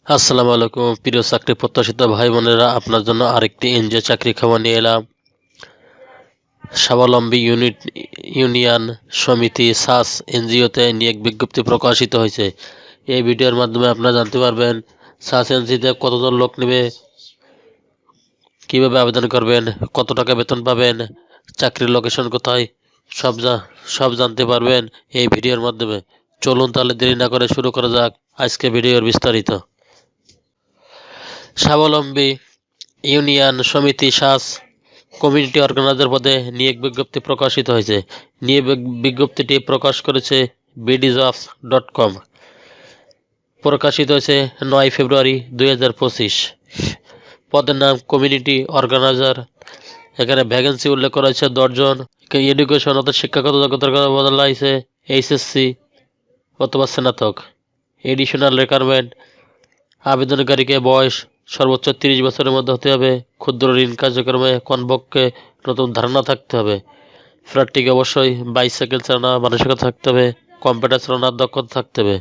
আসসালামু আলাইকুম প্রিয় চাকরি প্রত্যাশিত ভাই বোনেরা, আপনার জন্য আরেকটি এনজিও চাকরি খবর নিয়ে এলাম। স্বাবলম্বী ইউনিয়ন সমিতি সাস এনজিওতে নিয়োগ বিজ্ঞপ্তি প্রকাশিত হয়েছে। এই ভিডিওর মাধ্যমে আপনারা জানতে পারবেন সাস এনজিওতে কতজন লোক নেবে, কিভাবে আবেদন করবেন, কত টাকা বেতন পাবেন, চাকরির লোকেশন কোথায়, সব জানতে পারবেন এই ভিডিওর মাধ্যমে। চলুন তাহলে দেরি না করে শুরু করা যাক আজকে ভিডিওর বিস্তারিত। স্বাবলম্বী ইউনিয়ন সমিতি সাস কমিউনিটি অর্গানাইজার পদে নিয়োগ বিজ্ঞপ্তি প্রকাশিত হয়েছে। নিয়োগ বিজ্ঞপ্তিটি প্রকাশ করেছে bdjobs.com। প্রকাশিত হয়েছে 9 ফেব্রুয়ারি 2025। পদের নাম কমিউনিটি অর্গানাইজার। এখানে ভ্যাকেন্সি উল্লেখ করা হয়েছে 10 জন। এডুকেশন অর্থাৎ শিক্ষাগত যোগ্যতার কথা বলা হয়েছে এইচএসসি অথবা স্নাতক। এডিশনাল রিকোয়ারমেন্ট: আবেদনকারীকে বয়স সর্বোচ্চ 30 বছরের মধ্যে হতে হবে। ক্ষুদ্র ঋণ কার্যক্রমে কমপক্ষে নতুন ধারণা থাকতে হবে। প্রার্থীকে অবশ্যই বাইসাইকেল চালানো মানসিকতা থাকতে হবে। কম্পিউটার চালানোর দক্ষতা থাকতে হবে।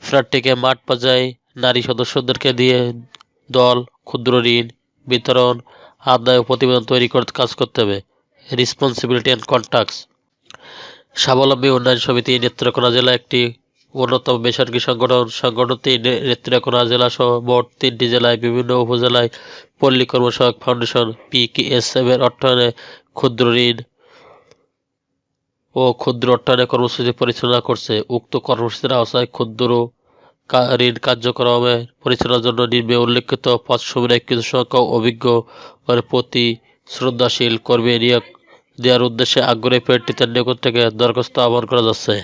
প্রার্থীকে মাঠ পর্যায়ে নারী সদস্যদেরকে দিয়ে দল, ক্ষুদ্র ঋণ বিতরণ, আদায় ও প্রতিবেদন তৈরি করতে কাজ করতে হবে। রেসপন্সিবিলিটি অ্যান্ড কন্ট্যাক্টস: স্বাবলম্বী উন্নয়ন সমিতি নেত্রকোনা জেলা একটি অন্যতম বেসরকারি সংগঠনটি নেত্রকোনা জেলা সহ মোট 3টি জেলায় বিভিন্ন উপজেলায় পল্লী কর্মসহায়ক ফাউন্ডেশন PKSF এর অর্থায়নে ক্ষুদ্র ঋণ ও ক্ষুদ্র অর্থায়নে কর্মসূচি পরিচালনা করছে। উক্ত কর্মসূচির আওতায় ক্ষুদ্র ঋণ কার্যক্রমের পরিচালনার জন্য নিম্নে উল্লেখিত পদসমূহের কিছু সংখ্যক অভিজ্ঞ প্রতি শ্রদ্ধাশীল কর্মী নিয়োগ দেওয়ার উদ্দেশ্যে আগ্রহী প্রার্থীদের নিকট থেকে দরখাস্ত আহ্বান করা যাচ্ছে।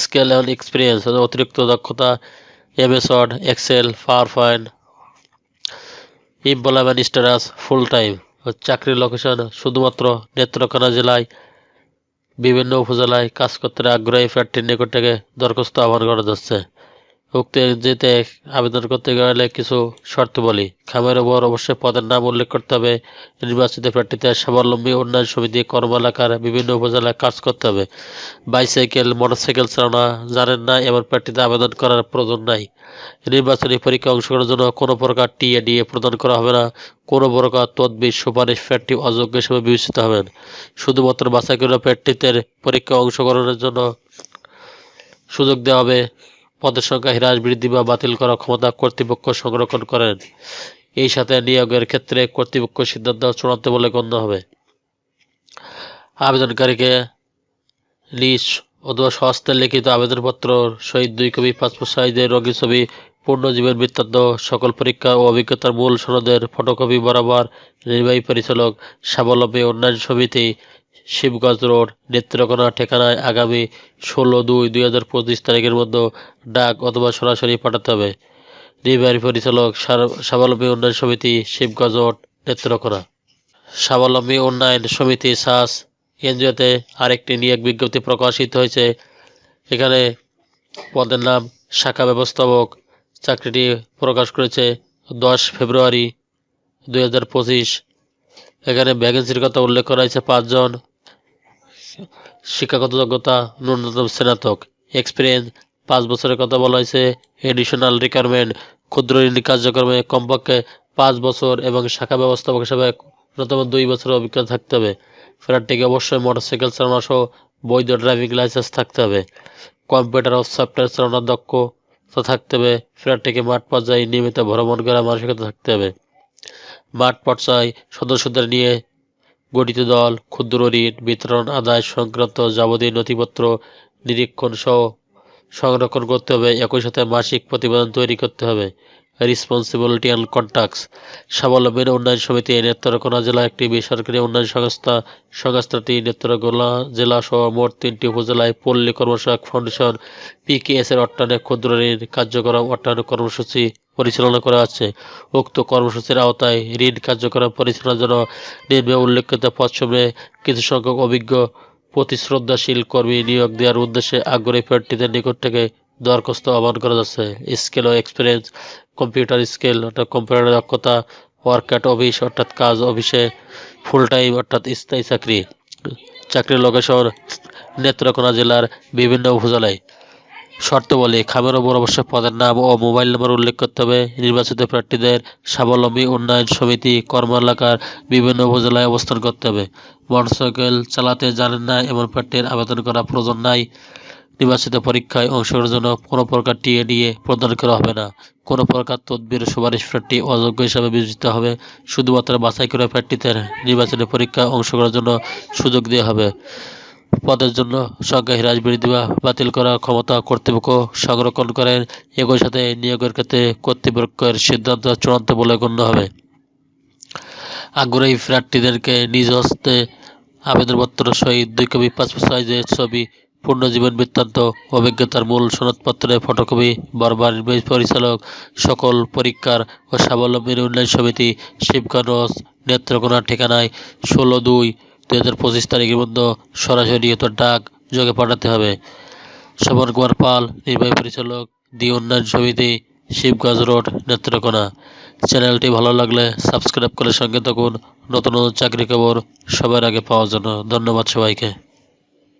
স্কিল অ্যান্ড এক্সপিরিয়েন্স: অতিরিক্ত দক্ষতা MS Word, Excel, PowerPoint. Employment status: full time. চাকরির লোকেশন: শুধুমাত্র নেত্রকোনা জেলায় বিভিন্ন উপজেলায় কাজ করতে আগ্রহী প্রার্থীর নিকট থেকে দরখাস্ত আহ্বান করা যাচ্ছে। উক্ত এনজিওতে আবেদন করতে গেলে কিছু শর্ত বলি। খামের ওপর অবশ্যই পদের নাম উল্লেখ করতে হবে। নির্বাচিত প্রার্থীদের স্বাবলম্বী উন্নয়ন সমিতি কর্মএলাকার বিভিন্ন উপজেলায় কাজ করতে হবে। বাইসাইকেল, মোটরসাইকেল চালানো জানেন না এমন প্রার্থীদের আবেদন করার প্রয়োজন নাই। নির্বাচনী পরীক্ষায় অংশগ্রহণের জন্য কোনো প্রকার TADA প্রদান করা হবে না। কোনো প্রকার তদবির সুপারিশ প্রার্থী অযোগ্য হিসেবে বিবেচিত হবেন। শুধুমাত্র বাছাইকৃত প্রার্থীদের পরীক্ষায় অংশগ্রহণের জন্য সুযোগ দেওয়া হবে। পদের সংখ্যা হ্রাস, বৃদ্ধি বা বাতিল করার ক্ষমতা কর্তৃপক্ষ সংরক্ষণ করেন। এই সাথে নিয়োগের ক্ষেত্রে কর্তৃপক্ষ সিদ্ধান্ত চূড়ান্ত বলে গণ্য হবে। আবেদনকারীকে নিজ অথবা স্বহস্তে লিখিত আবেদনপত্র সহিত 2 কপি পাসপোর্ট সাইজের রঙিন ছবি, পূর্ণজীবন বৃত্তান্ত, সকল পরীক্ষা ও অভিজ্ঞতার মূল সনদের ফটোকপি বরাবর নির্বাহী পরিচালক, স্বাবলম্বী উন্নয়ন সমিতি, শিবগঞ্জ রোড, নেত্রকোনা ঠিকানায় আগামী 16/2/2025 তারিখের মধ্যে ডাক অথবা সরাসরি পাঠাতে হবে। নির্বাহী পরিচালক, স্বাবলম্বী উন্নয়ন সমিতি, শিবগঞ্জ রোড, নেত্রকোনা। স্বাবলম্বী উন্নয়ন সমিতি সাস এনজিওতে আরেকটি নিয়োগ বিজ্ঞপ্তি প্রকাশিত হয়েছে। এখানে পদের নাম শাখা ব্যবস্থাপক। চাকরিটি প্রকাশ করেছে 10 ফেব্রুয়ারি 2025। এখানে ভ্যাকেন্সির কথা উল্লেখ করা হয়েছে 5 জন। শিক্ষাগত যোগ্যতা ন্যূনতম স্নাতক। এক্সপিরিয়েন্স 5 বছরের কথা বলা হয়েছে। এডিশনাল রিকোয়ারমেন্ট: ক্ষুদ্র ঋণ কার্যক্রমে কমপক্ষে 5 বছর এবং শাখা ব্যবস্থাপক হিসেবে ন্যূনতম 2 বছরের অভিজ্ঞতা থাকতে হবে। প্রার্থীকে অবশ্যই মোটরসাইকেল চালানো সহ বৈধ ড্রাইভিং লাইসেন্স থাকতে হবে। কম্পিউটার ও সফটওয়্যার চালানোর দক্ষতা থাকতে হবে। প্রার্থীকে মাঠ পর্যায়ে নিয়মিত ভ্রমণ করার মানসিকতা থাকতে হবে। মাঠ পর্যায়ে সদস্যদের নিয়ে গঠিত দল, ক্ষুদ্র ঋণ বিতরণ আদায় সংক্রান্ত যাবতীয় নথিপত্র নিরীক্ষণ সহ সংরক্ষণ করতে হবে। একই সাথে মাসিক প্রতিবেদন তৈরি করতে হবে। রেসপন্সিবিলিটি অ্যান্ড কন্ট্যাক্টস: স্বাবলম্বী উন্নয়ন সমিতি নেত্রকোনা জেলা একটি বেসরকারি উন্নয়ন সংস্থা। সংস্থাটি নেত্রকোনা জেলা সহ মোট 3টি উপজেলায় পল্লী কর্মসহায়ক ফাউন্ডেশন PKS এর অর্থায়নে ক্ষুদ্র ঋণ কার্যক্রম অর্থায়ন কর্মসূচি পরিচালনা করা হচ্ছে। উক্ত কর্মসূচির আওতায় ঋণ কার্যক্রম পরিচালনার জন্য নিম্নে উল্লেখিত পদসমূহে কিছু সংখ্যক অভিজ্ঞ প্রতি শ্রদ্ধাশীল কর্মী নিয়োগ দেওয়ার উদ্দেশ্যে আগ্রহী প্রার্থীদের নিকট থেকে দরখাস্ত আহ্বান করা যাচ্ছে। স্কিল ও এক্সপিরিয়েন্স: কম্পিউটার স্কিল অর্থাৎ কম্পিউটার দক্ষতা, ওয়ার্ক অ্যাট অফিস অর্থাৎ কাজ অফিসে, ফুল টাইম অর্থাৎ স্থায়ী চাকরি। চাকরির লোকেশন নেত্রকোনা জেলার বিভিন্ন উপজেলায়। শর্তাবলী: খামের ওপর অবশ্যই পদের নাম ও মোবাইল নম্বর উল্লেখ করতে হবে। নির্বাচিত প্রার্থীদের স্বাবলম্বী উন্নয়ন সমিতি কর্ম এলাকার বিভিন্ন উপজেলায় অবস্থান করতে হবে। মোটরসাইকেল চালাতে জানেন না এমন প্রার্থীর আবেদন করা প্রয়োজন নাই। নির্বাচিত পরীক্ষায় অংশগ্রহণের জন্য কোনো প্রকার টিএডিএ প্রদান করা হবে না। কোনো প্রকার তদবির সুপারিশ প্রার্থী অযোগ্য হিসাবে বিবেচিত হবে। শুধুমাত্র বাছাই করা প্রার্থীদের নির্বাচনী পরীক্ষায় অংশগ্রহণের জন্য সুযোগ দেওয়া হবে। পদের জন্য সংখ্যা হ্রাস বৃদ্ধি বা বাতিল করার ক্ষমতা কর্তৃপক্ষ সংরক্ষণ করেন। একই সাথে নিয়োগের ক্ষেত্রে কর্তৃপক্ষের সিদ্ধান্ত চূড়ান্ত বলে গণ্য হবে। আগ্রহী প্রার্থীদেরকে নিজ হস্তে আবেদনপত্র সহিত 2 কপি পাসপোর্ট সাইজের ছবি, পূর্ণ জীবন বৃত্তান্ত, অভিজ্ঞতার মূল সনদপত্রের ফটোকপি, বারবার নির্বাহী পরিচালক, সকল পরীক্ষার ও স্বাবলম্বী উন্নয়ন সমিতি, শিবগঞ্জ, নেত্রকোনা ঠিকানায় 16/2/2025 তারিখের মধ্যে সরাসরি ডাক যোগে পাঠাতে হবে। শোভন কুমার পাল, নির্বাহী পরিচালক, দি উন্নয়ন সমিতি, শিবগঞ্জ রোড, নেত্রকোনা। চ্যানেলটি ভালো লাগলে সাবস্ক্রাইব করে সঙ্গে থাকুন নতুন নতুন চাকরি খবর সবার আগে পাওয়ার জন্য। ধন্যবাদ সবাইকে।